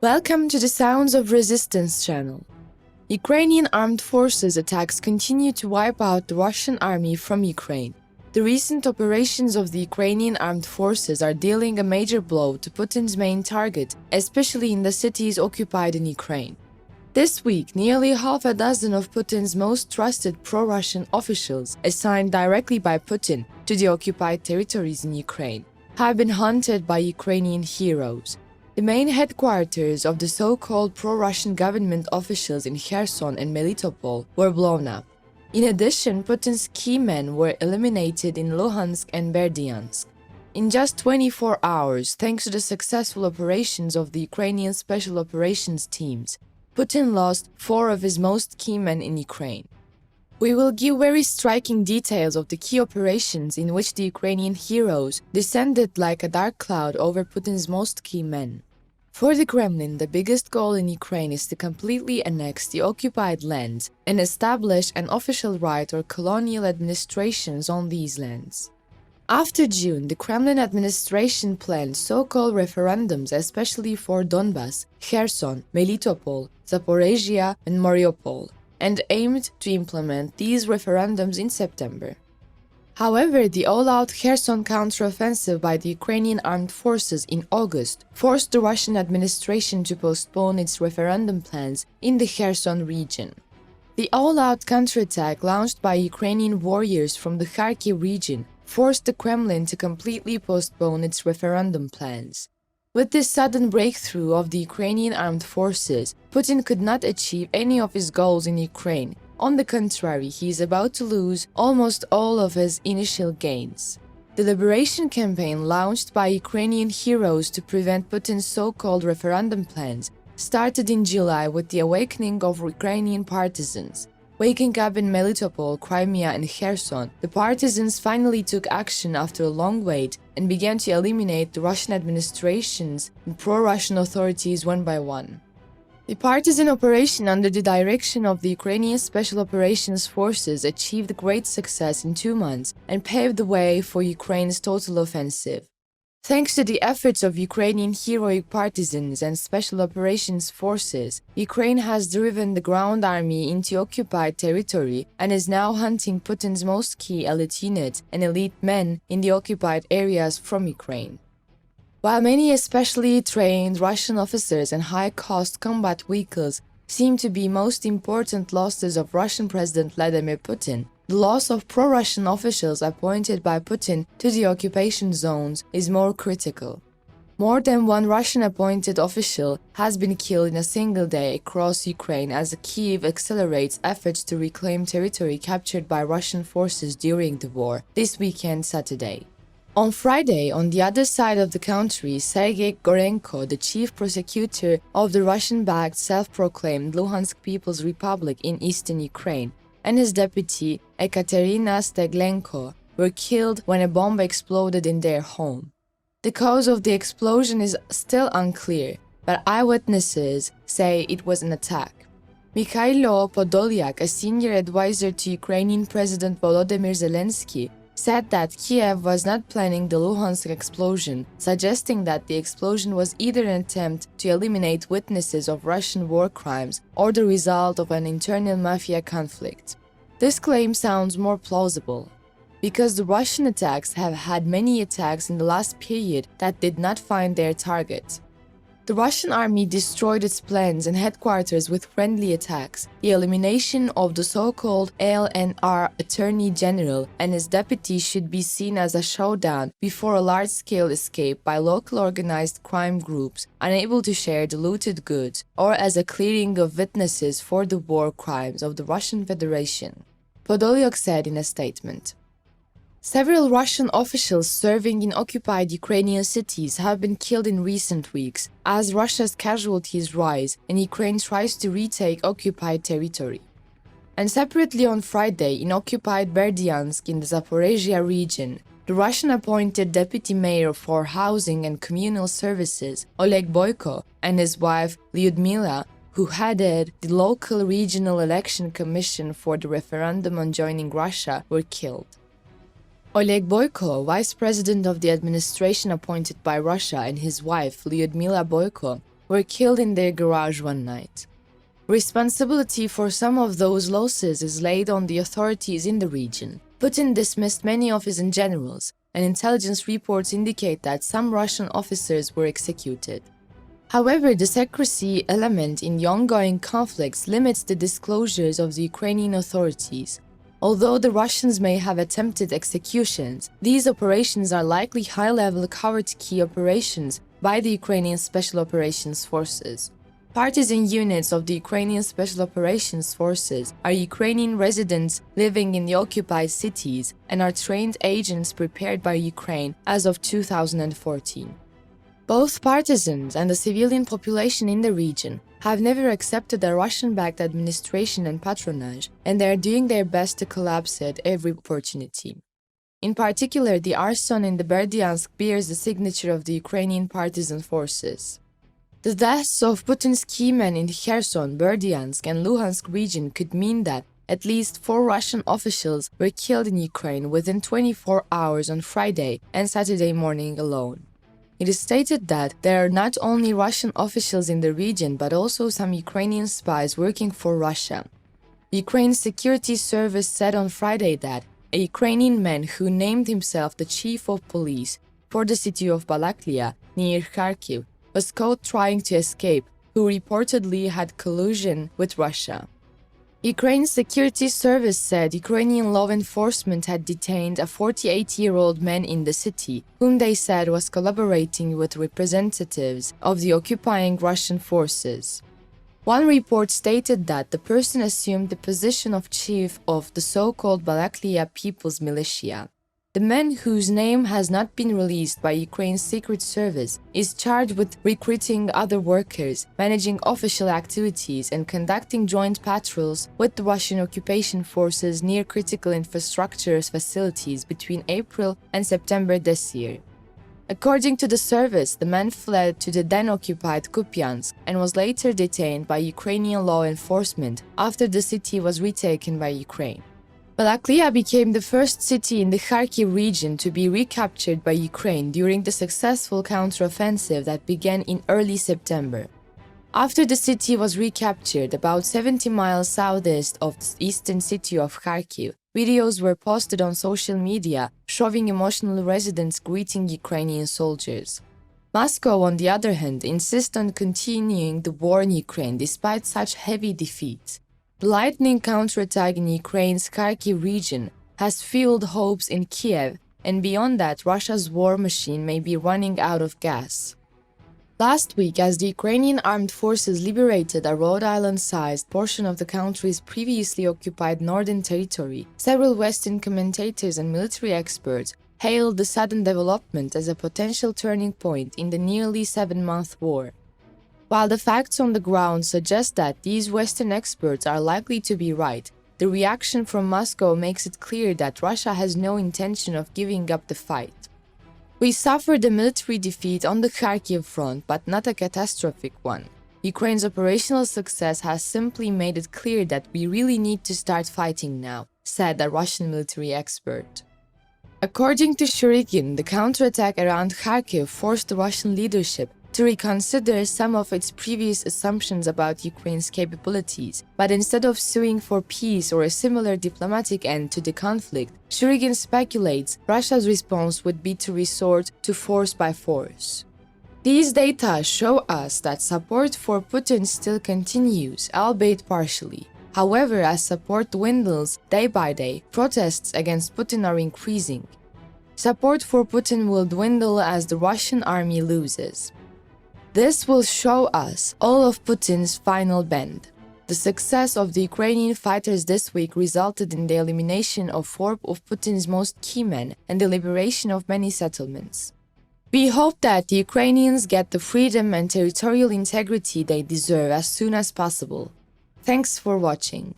Welcome to the Sounds of Resistance channel. Ukrainian armed forces attacks continue to wipe out the Russian army from Ukraine. The recent operations of the Ukrainian armed forces are dealing a major blow to Putin's main target, especially in the cities occupied in Ukraine. This week, nearly half a dozen of Putin's most trusted pro-Russian officials, assigned directly by Putin to the occupied territories in Ukraine, have been hunted by Ukrainian heroes. The main headquarters of the so-called pro-Russian government officials in Kherson and Melitopol were blown up. In addition, Putin's key men were eliminated in Luhansk and Berdyansk. In just 24 hours, thanks to the successful operations of the Ukrainian Special Operations teams, Putin lost 4 of his most key men in Ukraine. We will give very striking details of the key operations in which the Ukrainian heroes descended like a dark cloud over Putin's most key men. For the Kremlin, the biggest goal in Ukraine is to completely annex the occupied lands and establish an official right or colonial administrations on these lands. After June, the Kremlin administration planned so-called referendums especially for Donbas, Kherson, Melitopol, Zaporizhia and Mariupol, and aimed to implement these referendums in September. However, the all-out Kherson counteroffensive by the Ukrainian armed forces in August forced the Russian administration to postpone its referendum plans in the Kherson region. The all-out counterattack launched by Ukrainian warriors from the Kharkiv region forced the Kremlin to completely postpone its referendum plans. With this sudden breakthrough of the Ukrainian armed forces, Putin could not achieve any of his goals in Ukraine. On the contrary, he is about to lose almost all of his initial gains. The liberation campaign launched by Ukrainian heroes to prevent Putin's so-called referendum plans started in July with the awakening of Ukrainian partisans. Waking up in Melitopol, Crimea and Kherson, the partisans finally took action after a long wait and began to eliminate the Russian administrations and pro-Russian authorities one by one. The partisan operation under the direction of the Ukrainian Special Operations Forces achieved great success in 2 months and paved the way for Ukraine's total offensive. Thanks to the efforts of Ukrainian heroic partisans and Special Operations Forces, Ukraine has driven the ground army into occupied territory and is now hunting Putin's most key elite units and elite men in the occupied areas from Ukraine. While many especially trained Russian officers and high-cost combat vehicles seem to be most important losses of Russian President Vladimir Putin, the loss of pro-Russian officials appointed by Putin to the occupation zones is more critical. More than one Russian-appointed official has been killed in a single day across Ukraine as Kyiv accelerates efforts to reclaim territory captured by Russian forces during the war this weekend Saturday. On Friday, on the other side of the country, Sergei Gorenko, the chief prosecutor of the Russian-backed self-proclaimed Luhansk People's Republic in eastern Ukraine, and his deputy, Ekaterina Steglenko, were killed when a bomb exploded in their home. The cause of the explosion is still unclear, but eyewitnesses say it was an attack. Mikhailo Podolyak, a senior advisor to Ukrainian President Volodymyr Zelensky, said that Kiev was not planning the Luhansk explosion, suggesting that the explosion was either an attempt to eliminate witnesses of Russian war crimes or the result of an internal mafia conflict. This claim sounds more plausible, because the Russian attacks have had many attacks in the last period that did not find their target. The Russian army destroyed its plans and headquarters with friendly attacks. The elimination of the so-called LNR Attorney General and his deputy should be seen as a showdown before a large-scale escape by local organized crime groups unable to share the looted goods, or as a clearing of witnesses for the war crimes of the Russian Federation, Podolyak said in a statement. Several Russian officials serving in occupied Ukrainian cities have been killed in recent weeks as Russia's casualties rise and Ukraine tries to retake occupied territory. And separately on Friday, in occupied Berdyansk in the Zaporizhia region, the Russian-appointed deputy mayor for housing and communal services, Oleg Boyko, and his wife Lyudmila, who headed the local regional election commission for the referendum on joining Russia, were killed. Oleg Boyko, vice president of the administration appointed by Russia, and his wife, Lyudmila Boyko, were killed in their garage one night. Responsibility for some of those losses is laid on the authorities in the region. Putin dismissed many of his generals, and intelligence reports indicate that some Russian officers were executed. However, the secrecy element in the ongoing conflicts limits the disclosures of the Ukrainian authorities. Although the Russians may have attempted executions, these operations are likely high-level covert key operations by the Ukrainian Special Operations Forces. Partisan units of the Ukrainian Special Operations Forces are Ukrainian residents living in the occupied cities and are trained agents prepared by Ukraine as of 2014. Both partisans and the civilian population in the region have never accepted a Russian-backed administration and patronage, and they are doing their best to collapse it every opportunity. In particular, the arson in the Berdyansk bears the signature of the Ukrainian partisan forces. The deaths of Putin's key men in Kherson, Berdyansk, and Luhansk region could mean that at least 4 Russian officials were killed in Ukraine within 24 hours on Friday and Saturday morning alone. It is stated that there are not only Russian officials in the region but also some Ukrainian spies working for Russia. Ukraine's security service said on Friday that a Ukrainian man who named himself the chief of police for the city of Balaklia near Kharkiv was caught trying to escape, who reportedly had collusion with Russia. Ukraine's security service said Ukrainian law enforcement had detained a 48-year-old man in the city, whom they said was collaborating with representatives of the occupying Russian forces. One report stated that the person assumed the position of chief of the so-called Balaklia People's Militia. The man, whose name has not been released by Ukraine's Secret Service, is charged with recruiting other workers, managing official activities, and conducting joint patrols with the Russian occupation forces near critical infrastructure facilities between April and September this year. According to the service, the man fled to the then-occupied Kupiansk and was later detained by Ukrainian law enforcement after the city was retaken by Ukraine. Balaklia became the first city in the Kharkiv region to be recaptured by Ukraine during the successful counteroffensive that began in early September. After the city was recaptured, about 70 miles southeast of the eastern city of Kharkiv, videos were posted on social media showing emotional residents greeting Ukrainian soldiers. Moscow, on the other hand, insists on continuing the war in Ukraine despite such heavy defeats. The lightning counterattack in Ukraine's Kharkiv region has fueled hopes in Kiev, and beyond that, Russia's war machine may be running out of gas. Last week, as the Ukrainian armed forces liberated a Rhode Island-sized portion of the country's previously occupied northern territory, several Western commentators and military experts hailed the sudden development as a potential turning point in the nearly 7-month war. While the facts on the ground suggest that these Western experts are likely to be right, the reaction from Moscow makes it clear that Russia has no intention of giving up the fight. We suffered a military defeat on the Kharkiv front, but not a catastrophic one. Ukraine's operational success has simply made it clear that we really need to start fighting now, said a Russian military expert. According to Shurikin, the counterattack around Kharkiv forced the Russian leadership to reconsider some of its previous assumptions about Ukraine's capabilities, but instead of suing for peace or a similar diplomatic end to the conflict, Shurikin speculates Russia's response would be to resort to force by force. These data show us that support for Putin still continues, albeit partially. However, as support dwindles day by day, protests against Putin are increasing. Support for Putin will dwindle as the Russian army loses. This will show us all of Putin's final bend. The success of the Ukrainian fighters this week resulted in the elimination of 4 of Putin's most key men and the liberation of many settlements. We hope that the Ukrainians get the freedom and territorial integrity they deserve as soon as possible. Thanks for watching.